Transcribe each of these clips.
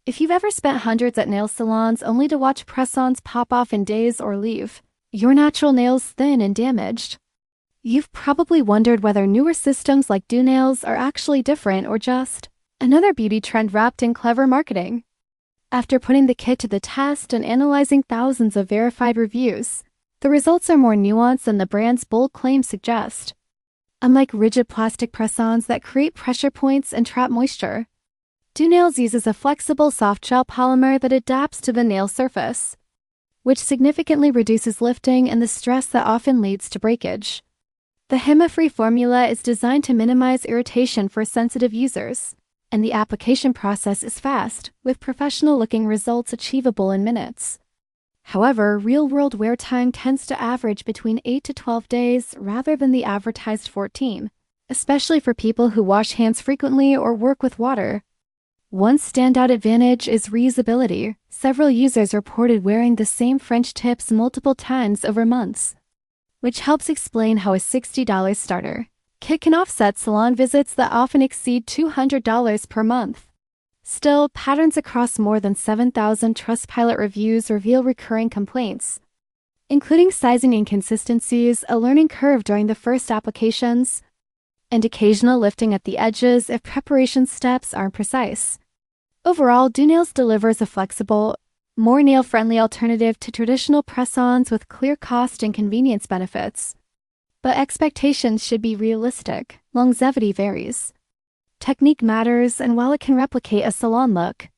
If you've ever spent hundreds at nail salons only to watch press-ons pop off in days or leave, your natural nails thin and damaged. You've probably wondered whether newer systems like Doonails are actually different or just another beauty trend wrapped in clever marketing. After putting the kit to the test and analyzing thousands of verified reviews, the results are more nuanced than the brand's bold claims suggest. Unlike rigid plastic press-ons that create pressure points and trap moisture, Doonails uses a flexible soft-gel polymer that adapts to the nail surface, which significantly reduces lifting and the stress that often leads to breakage. The HEMA-free formula is designed to minimize irritation for sensitive users, and the application process is fast, with professional-looking results achievable in minutes. However, real-world wear time tends to average between 8 to 12 days rather than the advertised 14, especially for people who wash hands frequently or work with water. One standout advantage is reusability. Several users reported wearing the same French tips multiple times over months, which helps explain how a $60 starter kit can offset salon visits that often exceed $200 per month. Still, patterns across more than 7,000 Trustpilot reviews reveal recurring complaints, including sizing inconsistencies, a learning curve during the first applications, and occasional lifting at the edges if preparation steps aren't precise. Overall, Doonails delivers a flexible, more nail-friendly alternative to traditional press-ons with clear cost and convenience benefits. But expectations should be realistic. Longevity varies. Technique matters, and while it can replicate a salon look,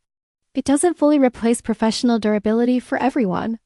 it doesn't fully replace professional durability for everyone.